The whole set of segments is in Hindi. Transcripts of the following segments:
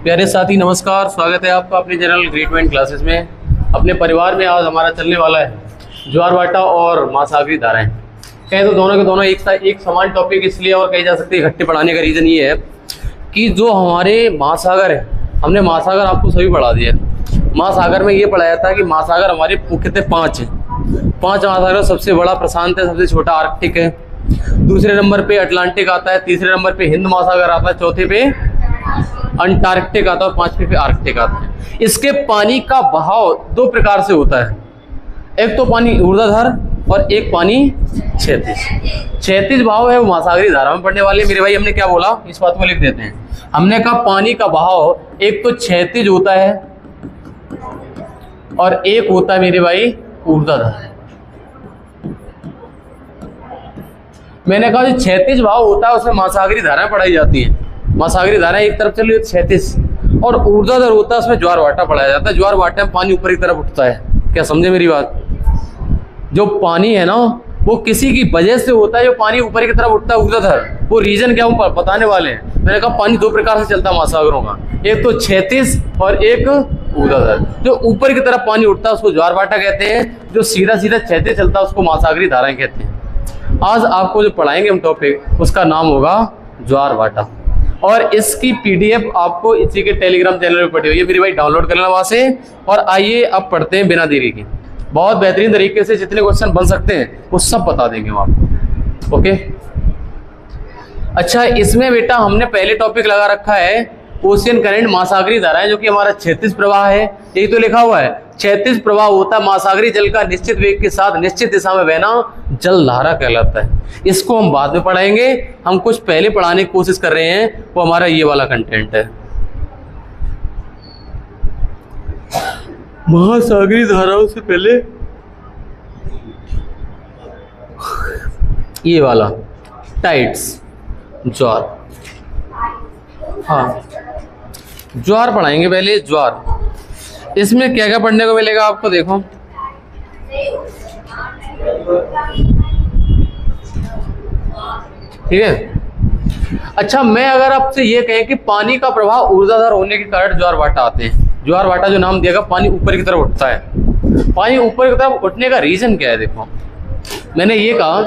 प्यारे साथी नमस्कार, स्वागत है आपका अपने चैनल ग्रेड 1 क्लासेस में। अपने परिवार में आज हमारा चलने वाला है ज्वार भाटा और महासागरी धाराएं। कहें तो दोनों के दोनों एक समान टॉपिक इसलिए और कही जा सकती है इकट्ठे पढ़ाने का रीज़न ये है कि जो हमारे महासागर है, हमने महासागर आपको सभी पढ़ा दिया। महासागर में ये पढ़ाया था कि महासागर हमारे मुख्यतः 5 हैं। 5 महासागर, सबसे बड़ा प्रशांत है, सबसे छोटा आर्कटिक है, दूसरे नंबर पे अटलांटिक आता है, तीसरे नंबर पे हिंद महासागर आता है, चौथे पे अंटार्कटिक आता है और 5वें पे आर्कटिक आता है। इसके पानी का बहाव 2 प्रकार से होता है, एक तो पानी ऊर्ध्वाधर और एक पानी क्षैतिज बहाव है वो महासागरी धारा में पढ़ने वाले। मेरे भाई हमने क्या बोला, इस बात को लिख देते हैं। हमने कहा पानी का बहाव एक तो क्षैतिज होता है और एक होता है मेरे भाई ऊर्ध्वाधर। मैंने कहा जो क्षैतिज भाव होता है उसमें महासागरी धाराएं पढ़ाई जाती हैं। महासागरी धाराएं एक तरफ चली क्षैतिज, और ऊर्ध्वाधर होता है उसमें ज्वार भाटा पढ़ाया जाता है। ज्वार भाटा में पानी ऊपर की तरफ उठता है। क्या समझे मेरी बात? जो पानी है ना वो किसी की वजह से होता है, जो पानी ऊपर की तरफ उठता है ऊर्ध्वाधर, वो रीजन क्या हम बताने वाले हैं। मैंने कहा पानी 2 प्रकार से चलता है महासागरों का, एक तो क्षैतिज और एक ऊर्ध्वाधर। जो ऊपर की तरफ पानी उठता है उसको ज्वार भाटा कहते हैं, जो सीधा सीधा क्षैतिज चलता है उसको महासागरी धाराएं कहते हैं। आज आपको जो पढ़ाएंगे हम टॉपिक उसका नाम होगा ज्वार भाटा, और इसकी पीडीएफ आपको इसी के टेलीग्राम चैनल पे पड़ी हुई है। मेरी भाई डाउनलोड कर लेना वहां से। और आइए अब पढ़ते हैं बिना देरी के। बहुत बेहतरीन तरीके से जितने क्वेश्चन बन सकते हैं वो सब बता देंगे हम आपको। ओके, अच्छा इसमें बेटा हमने पहले टॉपिक लगा रखा है ओशियन करंट, महासागरी धाराएं, जो कि हमारा क्षैतिज प्रवाह है। यही तो लिखा हुआ है, क्षैतिज प्रवाह होता है महासागरी जल का निश्चित वेग के साथ निश्चित दिशा में बहना, जल धारा कहलाता है। इसको हम बाद में पढ़ाएंगे, हम कुछ पहले पढ़ाने की कोशिश कर रहे हैं, वो हमारा ये वाला कंटेंट है। महासागरी धाराओं से पहले ये वाला टाइड्स, ज्वार। हाँ, ज्वार पढ़ाएंगे पहले। ज्वार, इसमें क्या क्या पढ़ने को मिलेगा आपको, देखो। ठीक है, अच्छा मैं अगर आपसे ये कहें कि पानी का प्रवाह ऊर्ध्वाधर होने के कारण ज्वार भाटा आते हैं। ज्वार भाटा जो नाम दिया, पानी ऊपर की तरफ उठता है। पानी ऊपर की तरफ उठने का रीजन क्या है? देखो मैंने ये कहा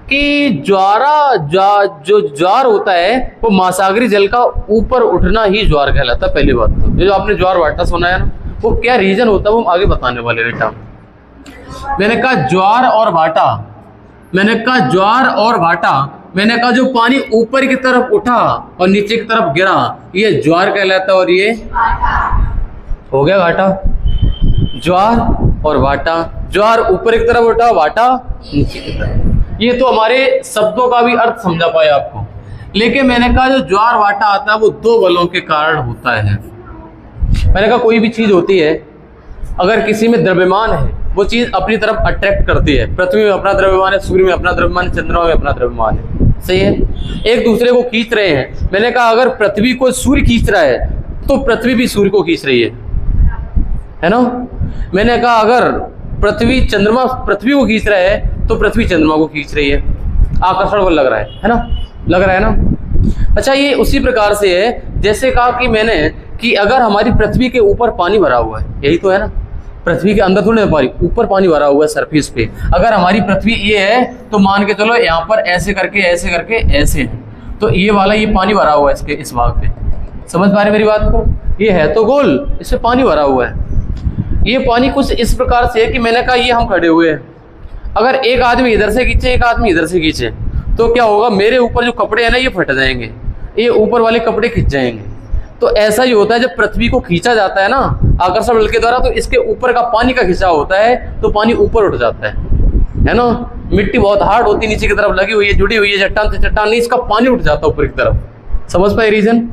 कि जो ज्वार होता है वो महासागरी जल का ऊपर उठना ही ज्वार कहलाता है। पहली बात तो ये जो आपने ज्वार भाटा सुना है ना, वो क्या रीजन होता है वो आगे बताने वाले बेटा। मैंने कहा ज्वार और भाटा, मैंने कहा ज्वार और भाटा, मैंने कहा जो पानी ऊपर की तरफ उठा और नीचे की तरफ गिरा ये ज्वार कहलाता है। और ये हो गया घाटा। ज्वार और भाटा, ज्वार ऊपर की तरफ उठा, भाटा नीचे की तरफ। ये तो हमारे शब्दों का भी अर्थ समझा पाए आपको। लेकिन मैंने कहा जो ज्वार भाटा आता है वो 2 बलों के कारण होता है। मैंने कहा कोई भी चीज होती है अगर किसी में द्रव्यमान है वो चीज अपनी तरफ अट्रैक्ट करती है। पृथ्वी में अपना द्रव्यमान है, सूर्य में अपना द्रव्यमान है, चंद्रमा में अपना द्रव्यमान है, सही है, एक दूसरे को खींच रहे हैं। मैंने कहा अगर पृथ्वी को सूर्य खींच रहा है तो पृथ्वी भी सूर्य को खींच रही है ना। मैंने कहा अगर चंद्रमा पृथ्वी को खींच रहा है तो पृथ्वी चंद्रमा को खींच रही है। आकर्षण बल लग रहा है ना, लग रहा है ना। अच्छा ये उसी प्रकार से है जैसे कहा कि मैंने कि अगर हमारी पृथ्वी के ऊपर पानी भरा हुआ है, यही तो है ना, पृथ्वी के अंदर थोड़ी ना, ऊपर पानी भरा हुआ है सरफेस पे। अगर हमारी पृथ्वी ये है तो मान के चलो यहाँ पर ऐसे करके ऐसे है, तो ये वाला ये पानी भरा हुआ है इसके इस भाग पे। समझ पा रहे मेरी बात को? ये है तो गोल, इसमें पानी भरा हुआ है। ये पानी कुछ इस प्रकार से है कि मैंने कहा ये हम खड़े हुए हैं, अगर एक आदमी इधर से खींचे एक आदमी इधर से खींचे तो क्या होगा, मेरे ऊपर जो कपड़े हैं ना ये फट जाएंगे, ये ऊपर वाले कपड़े खींच जाएंगे। तो ऐसा ही होता है जब पृथ्वी को खींचा जाता है ना आकर्षण बल के द्वारा, तो इसके ऊपर का पानी का खिंचाव होता है तो पानी ऊपर उठ जाता है ना। मिट्टी बहुत हार्ड होती है, नीचे की तरफ लगी हुई है, जुड़ी हुई है, चट्टान से चट्टान नहीं, इसका पानी उठ जाता है ऊपर की तरफ। समझ पाए रीजन?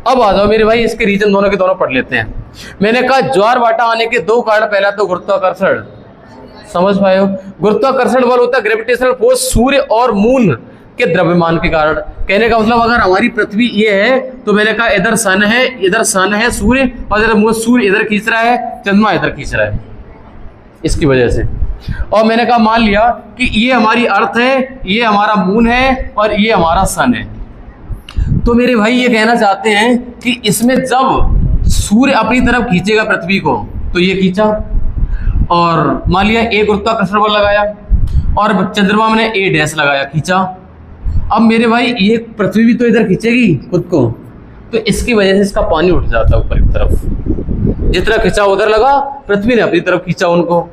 अब आ जाओ मेरे भाई, इसके रीजन दोनों के दोनों पढ़ लेते हैं। मैंने कहा ज्वार भाटा आने के 2 कारण, पहला तो गुरुत्वाकर्षण, समझ पाए हो? गुरुत्वाकर्षण बल होता है ग्रेविटेशनल फोर्स, सूर्य और मून के द्रव्यमान के कारण। कहने का मतलब अगर हमारी पृथ्वी ये है तो मैंने कहा इधर सन है सूर्य, और इधर सूर्य इधर खींच रहा है, चंद्रमा इधर खींच रहा है, इसकी वजह से। और मैंने कहा मान लिया कि ये हमारी अर्थ है, ये हमारा मून है और ये हमारा सन है। तो मेरे भाई ये कहना चाहते हैं कि इसमें जब सूर्य अपनी तरफ खींचेगा पृथ्वी को, तो ये खींचा और मान लिया ए गुरुत्वाकर्षण बल लगाया और चंद्रमा ने ए डैश लगाया, खींचा। अब मेरे भाई ये पृथ्वी भी तो इधर खींचेगी खुद को, तो इसकी वजह से इसका पानी उठ जाता है ऊपर की तरफ। जितना खींचा उधर लगा, पृथ्वी ने अपनी तरफ खींचा उनको,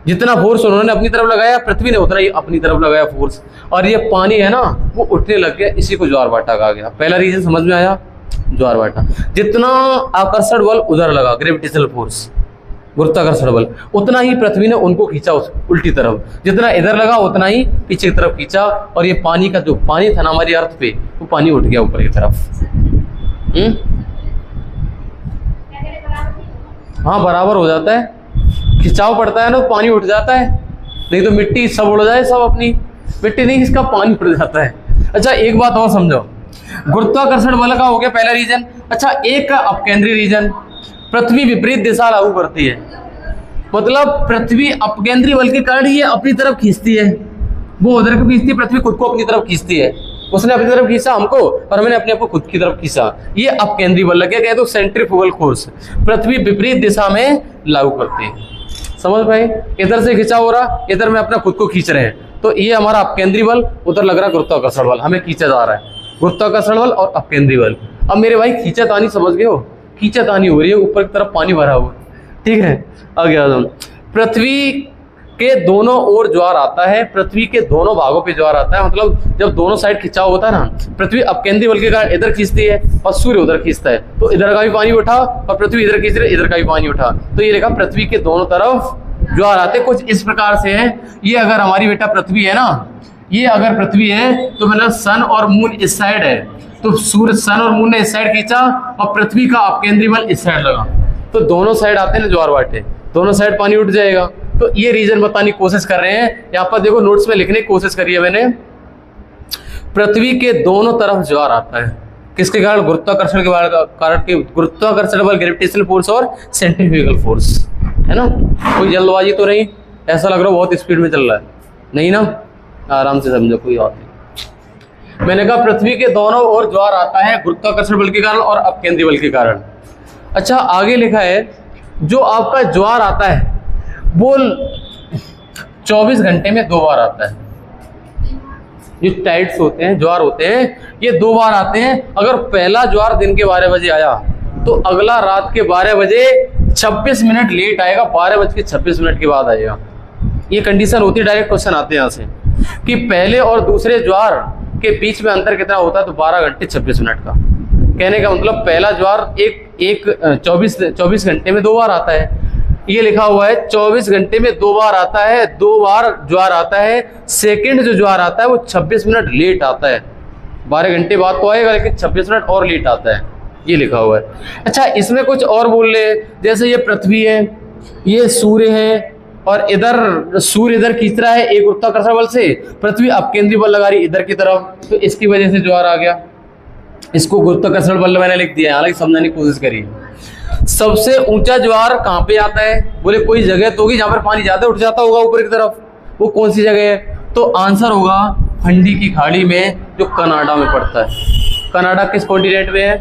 जितना फोर्स उन्होंने अपनी तरफ लगाया पृथ्वी ने उतना ही अपनी तरफ लगाया फोर्स, और ये पानी है ना वो उठने लग गया। इसी को ज्वार भाटा कहा गया। पहला रीजन समझ में आया, ज्वार भाटा। जितना आकर्षण बल उधर लगा, ग्रेविटेशनल फोर्स, गुरुत्वाकर्षण बल, उतना ही पृथ्वी ने उनको खींचा उस उल्टी तरफ। जितना इधर लगा उतना ही पीछे की तरफ खींचा, और ये पानी का जो पानी था ना हमारी अर्थ पे, वो पानी उठ गया ऊपर की तरफ। हाँ बराबर हो जाता है, खिंचाव पड़ता है ना, पानी उठ जाता है। नहीं तो मिट्टी सब उड़ जाए, सब अपनी मिट्टी नहीं, इसका पानी उड़ जाता है। अच्छा एक बात और समझो, गुरुत्वाकर्षण बल का हो गया पहला रीजन। अच्छा एक का अपकेंद्री रीजन, पृथ्वी विपरीत दिशा लागू करती है, मतलब पृथ्वी अपकेंद्री बल के कारण ये अपनी तरफ खींचती है, वो उधर को खींचती है, पृथ्वी खुद को अपनी तरफ खींचती है। उसने अपनी तरफ खींचा हमको और मैंने अपने आप को खुद की तरफ खींचा, ये अपकेंद्री बल लगे, कहते हो सेंट्रीफ्यूगल फोर्स, पृथ्वी विपरीत दिशा में लागू करती है। समझ भाई, इधर से खिंचा हो रहा, इधर में अपना खुद को खींच रहे हैं, तो ये हमारा अपकेंद्री बल, उधर लग रहा गुरुत्वाकर्षण बल, हमें खींचा जा रहा है, गुरुत्वाकर्षण बल और अपकेंद्री बल। अब मेरे भाई खींचातानी समझ गए हो, खींचातानी हो रही है, ऊपर की तरफ पानी भरा हुआ, ठीक है। आगे आ जाओ, पृथ्वी के दोनों ओर ज्वार आता है, पृथ्वी के दोनों भागों पे ज्वार आता है, मतलब जब दोनों साइड खिंचाव होता है ना, पृथ्वी अपकेंद्री बल के कारण इधर खींचती है और सूर्य उधर खींचता है, तो इधर का भी पानी उठा और पृथ्वी इधर खींच रही है, इधर का भी पानी उठा, तो ये लिखा पृथ्वी के दोनों तरफ ज्वार आते। कुछ इस प्रकार से है, ये अगर हमारी बेटा पृथ्वी है ना, ये अगर पृथ्वी है तो मतलब सन और मून इस साइड है, तो सूर्य सन और मून ने इस साइड खींचा और पृथ्वी का अपकेंद्री बल इस साइड लगा, तो दोनों साइड आते हैं ना ज्वार भाटे, दोनों साइड पानी उठ जाएगा। तो ये रीजन बताने की कोशिश कर रहे हैं, यहाँ पर देखो नोट्स में लिखने की कोशिश करी है मैंने, पृथ्वी के दोनों तरफ ज्वार आता है, किसके कारण? गुरुत्वाकर्षण के कारण के, गुरुत्वाकर्षण बल, ग्रेविटेशनल फोर्स और सेंट्रीफ्यूगल फोर्स, है ना। कोई जल्दबाजी तो नहीं, ऐसा लग रहा है बहुत स्पीड में चल रहा है, नहीं ना, आराम से समझो, कोई बात नहीं। मैंने कहा पृथ्वी के दोनों ओर ज्वार आता है गुरुत्वाकर्षण बल के कारण और अपकेंद्री बल के कारण। अच्छा आगे लिखा है, जो आपका ज्वार आता है वो 24 घंटे में 2 बार आता है। जो टाइड्स होते हैं, ज्वार होते हैं, ये 2 बार आते हैं। अगर पहला ज्वार दिन के 12 बजे आया तो अगला रात के 12 बजे 26 मिनट लेट आएगा, 12:26 के बाद आएगा। ये कंडीशन होती है, डायरेक्ट क्वेश्चन आते हैं यहाँ से कि पहले और दूसरे ज्वार के बीच में अंतर कितना होता है, तो 12 घंटे 26 मिनट का। कहने का मतलब पहला ज्वार एक 24 घंटे में 2 बार आता है। ये लिखा हुआ है 24 घंटे में 2 बार आता है, 2 बार ज्वार आता है। सेकंड जो ज्वार आता है वो 26 मिनट लेट आता है, 12 घंटे बाद तो आएगा लेकिन 26 मिनट और लेट आता है, ये लिखा हुआ है। अच्छा इसमें कुछ और बोल रहे हैं, जैसे ये पृथ्वी है, ये सूर्य है, और इधर सूर्य इधर खींच रहा है एक गुरुत्वाकर्षण बल से, पृथ्वी अपकेंद्री बल लगा रही इधर की तरफ, तो इसकी वजह से ज्वार आ गया। इसको गुरुत्वाकर्षण बल मैंने लिख दिया, हालांकि समझने की कोशिश करिए। सबसे ऊंचा ज्वार कहाँ पे आता है? बोले कोई जगह तो होगी जहां पर पानी ज्यादा उठ जाता होगा ऊपर की तरफ, वो कौन सी जगह है? तो आंसर होगा फंडी की खाड़ी में, जो कनाडा में पड़ता है। कनाडा किस कॉन्टिनेंट में है?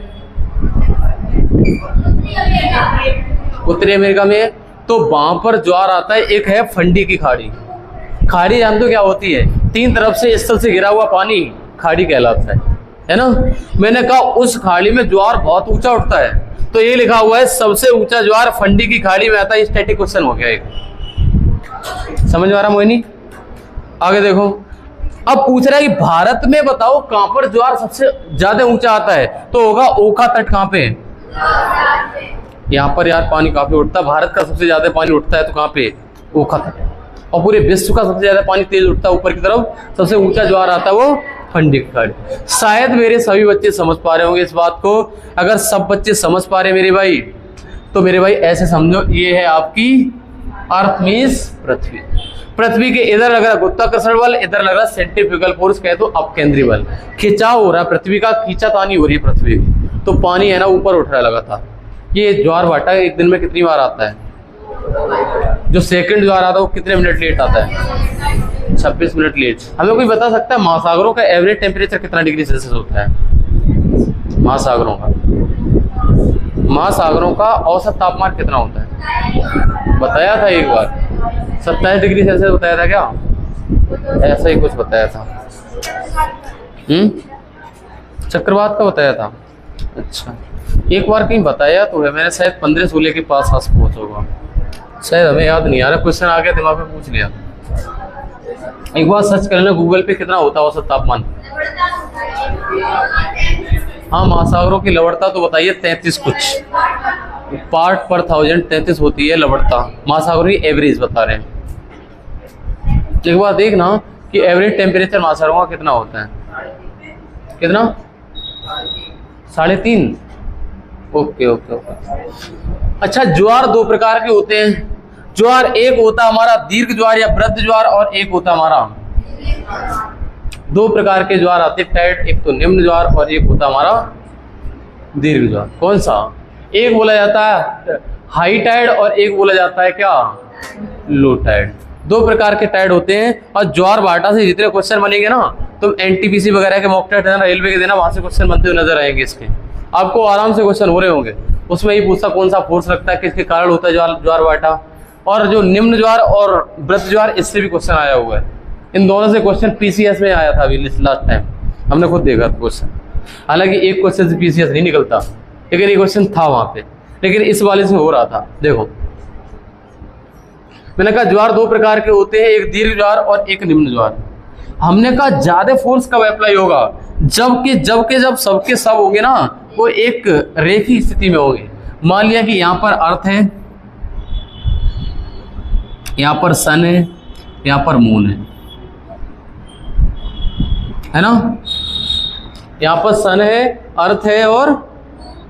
उत्तरी अमेरिका में है। तो वहां पर ज्वार आता है। एक है फंडी की खाड़ी। खाड़ी जानते हो क्या होती है? 3 तरफ से स्थल से घिरा हुआ पानी खाड़ी कहलाता है ना। मैंने कहा उस खाड़ी में ज्वार बहुत ऊंचा उठता है, तो ये लिखा हुआ है सबसे ऊंचा ज्वार फंडी की खाड़ी में आता है। स्टैटिक क्वेश्चन हो गया एक, समझ में आ रहा मोहिनी? आगे देखो, अब पूछ रहा है कि भारत में बताओ कहां पर ज्वार सबसे ज्यादा ऊंचा आता है, तो होगा ओखा तट। कहां पे? यहाँ पर यार पानी काफी उठता है, भारत का सबसे ज्यादा पानी उठता है तो कहां पे? ओखा तट। और पूरे विश्व का सबसे ज्यादा पानी तेज उठता है ऊपर की तरफ, सबसे ऊंचा ज्वार आता है वो फंडी की खाड़ी। शायद मेरे सभी बच्चे समझ पा रहे होंगे इस बात को। अगर सब बच्चे समझ पा रहे मेरे भाई, तो मेरे भाई ऐसे समझो, ये है आपकी अर्थ मींस पृथ्वी। पृथ्वी के इधर लग रहा गुरुत्वाकर्षण बल, इधर लग रहा सेंट्रीफ्यूगल फोर्स, कहे तो अपकेंद्री बल। खिंचाव हो रहा है पृथ्वी का, खींचातानी हो रही है पृथ्वी की, तो पानी है ना ऊपर उठ रहा है लगातार। ये ज्वार भाटा एक दिन में कितनी बार आता है? जो सेकंड ज्वार आता है वो कितने मिनट लेट आता है? 26 मिनट लेट। हमें कोई बता सकता है महासागरों का एवरेज टेम्परेचर कितना डिग्री सेल्सियस होता है? महासागरों का, महासागरों का औसत तापमान कितना होता है? बताया था एक बार, 27 डिग्री सेल्सियस बताया था क्या? ऐसा ही कुछ बताया था। चक्रवात का बताया था। अच्छा, एक बार कहीं बताया तो है मैंने, शायद 15-16 के पास पहुंच होगा, शायद हमें याद नहीं आ रहा, क्वेश्चन आ गया दिमाग में, पूछ लिया। एक बार सर्च कर लेना गूगल पे, कितना होता है औसत तापमान। हाँ, महासागरों की लवणता तो बताइए 33 कुछ पार्ट पर 1000 33 होती है लवणता, महासागरों की एवरेज बता रहे हैं। एक बार देखना कि एवरेज टेम्परेचर महासागरों का कितना होता है, कितना? 3.5। Okay okay okay. अच्छा, ज्वार दो प्रकार के होते हैं। ज्वार एक होता हमारा दीर्घ ज्वार या वृद्ध ज्वार, और एक होता हमारा, दो प्रकार के ज्वार आते हैं टाइड, एक तो निम्न ज्वार और एक होता हमारा दीर्घ ज्वार। कौन सा? एक बोला जाता है हाई टाइड और एक बोला जाता है क्या? Low tide. दो प्रकार के टाइड होते हैं। और ज्वार भाटा से जितने क्वेश्चन बनेंगे ना, तुम एनटीपीसी वगैरह के मॉक टेस्ट देना, रेलवे के देना, वहां से क्वेश्चन बनते हुए नजर आएंगे। इसके आपको आराम से क्वेश्चन हो रहे होंगे। उसमें ही पूछता कौन सा फोर्स लगता है, किसके कारण होता है ज्वार भाटा, और जो निम्न ज्वार और वृद्ध ज्वार, इससे भी क्वेश्चन आया हुआ है। इन दोनों से क्वेश्चन पीसीएस में आया था अभी लास्ट टाइम, हमने खुद देखा था क्वेश्चन। हालांकि एक क्वेश्चन से पीसीएस नहीं निकलता, लेकिन एक क्वेश्चन था वहां पे, लेकिन इस वाले से हो रहा था। देखो, मैंने कहा ज्वार दो प्रकार के होते हैं, एक दीर्घ ज्वार और एक निम्न ज्वार। हमने कहा ज्यादा फोर्स कब अप्लाई होगा? जब सबके सब होंगे ना, वो एक रेखीय स्थिति में होंगे। मान लिया कि यहां पर अर्थ है, यहां पर सन है, यहां पर मून है ना? यहां पर सन है, अर्थ है और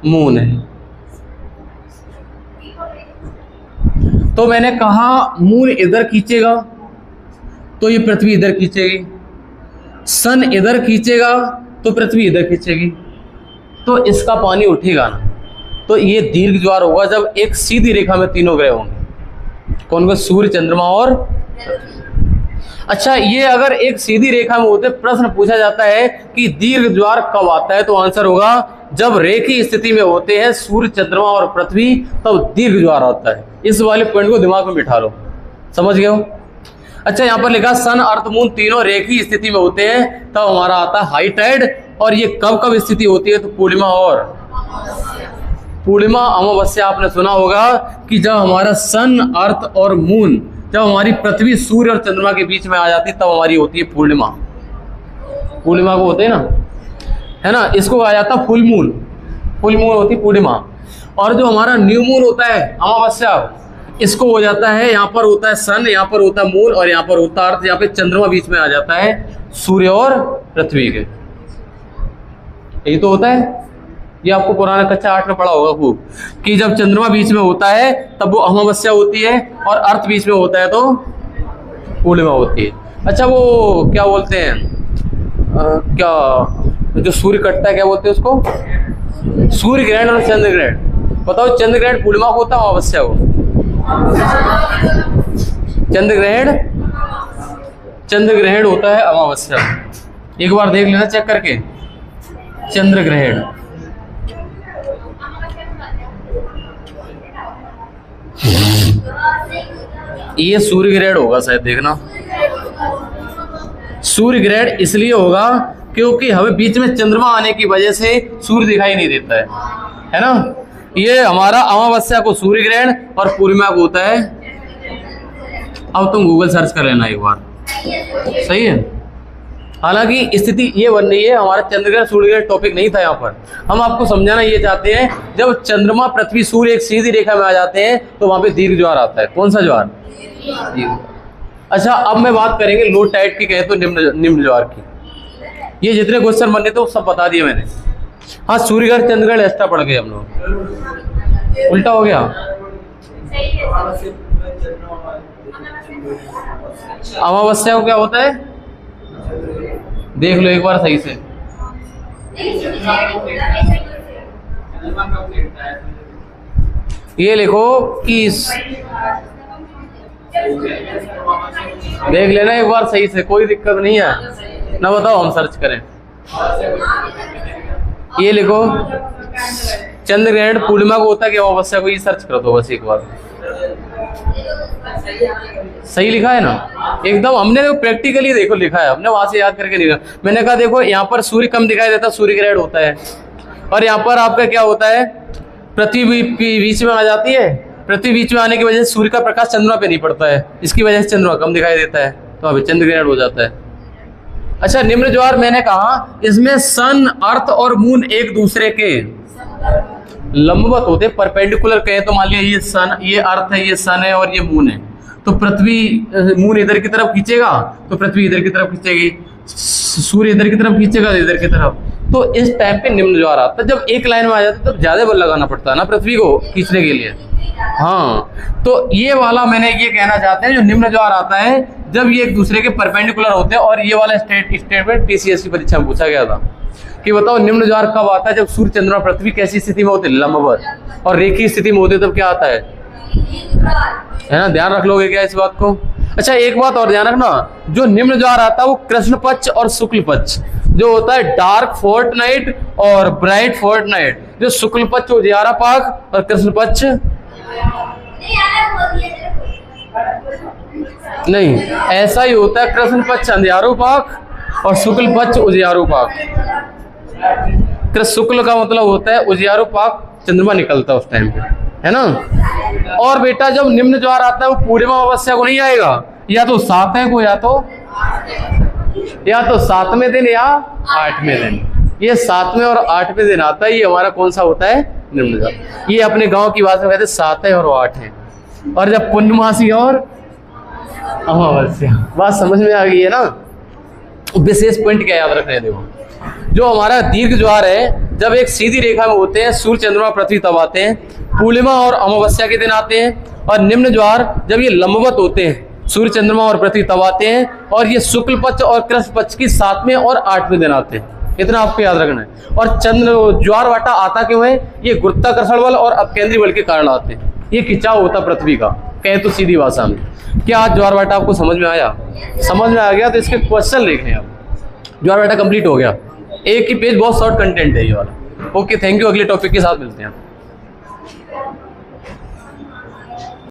मून है। तो मैंने कहा मून इधर खींचेगा तो ये पृथ्वी इधर खींचेगी, सन इधर खींचेगा तो पृथ्वी इधर खींचेगी, तो इसका पानी उठेगा ना। तो ये दीर्घ ज्वार होगा जब एक सीधी रेखा में तीनों ग्रह होंगे। कौन कौन? सूर्य, चंद्रमा और। अच्छा, ये अगर एक सीधी रेखा में होते, प्रश्न पूछा जाता है कि दीर्घ ज्वार कब आता है, तो आंसर होगा जब रेखीय स्थिति में होते हैं सूर्य, चंद्रमा और पृथ्वी, तब दीर्घ ज्वार आता है। इस वाले पॉइंट को दिमाग में बिठा लो, समझ गए हो? अच्छा, यहाँ पर लिखा सन, अर्थ, मून तीनों रेखीय स्थिति में होते हैं, तब हमारा आता है हाई टाइड। और ये कब कब स्थिति होती है? तो पूर्णिमा और पूर्णिमा, अमावस्या। आपने सुना होगा कि जब हमारा सन, अर्थ और मून, जब हमारी पृथ्वी सूर्य और चंद्रमा के बीच में आ जाती है, तब हमारी होती है पूर्णिमा। पूर्णिमा को होते हैं ना, है ना? इसको कहा जाता है फुल मून। फुल मून होती है पूर्णिमा। और जो हमारा न्यू मून होता है, अमावस्या, इसको हो जाता है, यहाँ पर होता है सन, यहाँ पर होता है मून और यहाँ पर होता है अर्थ। यहाँ पे चंद्रमा बीच में आ जाता है सूर्य और पृथ्वी के। यही तो होता है। ये आपको पुराना कक्षा 8 में पढ़ा होगा खूब, कि जब चंद्रमा बीच में होता है तब वो अमावस्या होती है, और अर्थ बीच में होता है तो पूर्णिमा होती है। अच्छा, वो क्या बोलते हैं, क्या जो सूर्य कटता है, क्या बोलते हैं उसको? सूर्य ग्रहण और चंद्र ग्रहण। बताओ, चंद्र ग्रहण पूर्णिमा को होता है, अमावस्या को? चंद्र ग्रहण होता है अमावस्या। एक बार देख लेना चेक करके, चंद्र ग्रहण। ये सूर्य ग्रहण होगा शायद, देखना। सूर्य ग्रहण इसलिए होगा क्योंकि हमें बीच में चंद्रमा आने की वजह से सूर्य दिखाई नहीं देता है ना? ये हमारा अमावस्या को सूर्य ग्रहण और पूर्णिमा को होता है। अब तुम गूगल सर्च कर लेना एक बार, सही है। हालांकि स्थिति ये बन रही है, हमारा चंद्रग्रहण सूर्य ग्रहण टॉपिक नहीं था यहाँ पर। हम आपको समझाना ये चाहते हैं, जब चंद्रमा, पृथ्वी, सूर्य एक सीधी रेखा में आ जाते हैं तो वहां पे दीर्घ ज्वार आता है। कौन सा ज्वार? अच्छा, अब मैं बात करेंगे लो टाइड की, कहे तो निम्न ज्वार की। ये जितने क्वेश्चन बनने थे वो सब बता दिए मैंने। हाँ, सूर्यग्रहण चंद्रग्रहण एक्स्ट्रा पढ़ गए हम लोग, उल्टा हो गया। अमावस्या को क्या होता है? देख लो एक बार सही से। ये लिखो कि देख लेना एक बार सही से, कोई दिक्कत नहीं है ना। बताओ, हम सर्च करें। ये लिखो, चंद्र ग्रहण पूर्णिमा को होता है कि अमावस्या को, ये सर्च करो तो बस एक बार। सही लिखा है ना एकदम, हमने देखो प्रैक्टिकली देखो लिखा है, हमने वहां से याद करके लिखा। मैंने कहा देखो यहाँ पर सूर्य कम दिखाई देता, सूर्य ग्रहण होता है, और यहाँ पर आपका क्या होता है, पृथ्वी बीच में आ जाती है, पृथ्वी बीच में आने की वजह से सूर्य का प्रकाश चंद्रमा पे नहीं पड़ता है, इसकी वजह से चंद्रमा कम दिखाई देता है, तो अभी चंद्र ग्रहण हो जाता है। अच्छा निम्न ज्वार मैंने कहा इसमें सन, अर्थ और मून एक दूसरे के लंबवत होते, परपेंडिकुलर कहे तो मान लिया ये सन, ये अर्थ है, ये सन है और ये मून है, तो पृथ्वी, मून इधर की तरफ खींचेगा तो पृथ्वी इधर की तरफ खींचेगी, सूर्य इधर की तरफ खींचेगा तो इधर की तरफ, तो इस टाइम पे निम्न ज्वार आता है। जब एक लाइन में आ जाता है तब ज्यादा बल लगाना पड़ता है ना पृथ्वी को खींचने के लिए। हाँ, तो ये वाला मैंने ये कहना चाहते हैं, जो निम्न ज्वार आता है जब ये एक दूसरे के परपेंडिकुलर होते हैं, और ये वाला स्टेटमेंट पीसीएस की परीक्षा में पूछा गया था कि बताओ निम्न ज्वार कब आता है, जब सूर्य, चंद्रमा, पृथ्वी कैसी स्थिति में होते, लंबवत, और रेखीय स्थिति में होते तब क्या आता है ना, ध्यान रख लोगे क्या इस बात को। अच्छा एक बात और ध्यान रखना, जो निम्न ज्वार आता है वो कृष्ण पक्ष और शुक्ल पक्ष, जो होता है डार्क फोर्टनाइट और ब्राइट फोर्टनाइट, जो शुक्ल पक्ष उजियारा पाक और कृष्ण पक्ष नहीं, ऐसा ही होता है, कृष्ण पक्ष अंधियारो पाक और शुक्ल पक्ष उजियारो पाक। शुक्ल का मतलब होता है उजियारो पाक, चंद्रमा निकलता है उस टाइम पे, है ना। और बेटा जब निम्न ज्वार आता है वो पूर्णिमा अमावस्या को नहीं आएगा, या तो 7 को या तो 7वें दिन या 8वें दिन, ये 7वें और 8वें दिन आता है, ये हमारा कौन सा होता है, निम्न ज्वार। ये अपने गांव की भाषा में कहते हैं 7 है और 8 है। और जब पूर्णमासी और अमावस्या, बात समझ में आ गई है ना। विशेष पॉइंट क्या याद रखना है, देखो जो हमारा दीर्घ ज्वार है जब एक सीधी रेखा में होते हैं, सूर्य, चंद्रमा, पृथ्वी तब आते हैं, पूर्णिमा और अमावस्या के दिन आते हैं, और निम्न ज्वार जब ये लंबवत होते हैं, सूर्य, चंद्रमा और पृथ्वी तब आते हैं, और ये शुक्ल पक्ष और कृष्ण पक्ष की 7वें और 8वें दिन आते हैं। इतना आपको याद रखना है। और ज्वार भाटा आता क्यों है, ये गुरुत्वाकर्षण बल और अपकेंद्री बल के कारण आते हैं, ये खिंचाव होता पृथ्वी का, कहे तो सीधी भाषा में। क्या आज ज्वार भाटा आपको समझ में आया? समझ में आ गया तो इसके क्वेश्चन लिखें आप। ज्वार भाटा कंप्लीट हो गया, एक ही पेज, बहुत शॉर्ट कंटेंट है ये वाला। ओके, थैंक यू, अगले टॉपिक के साथ मिलते हैं।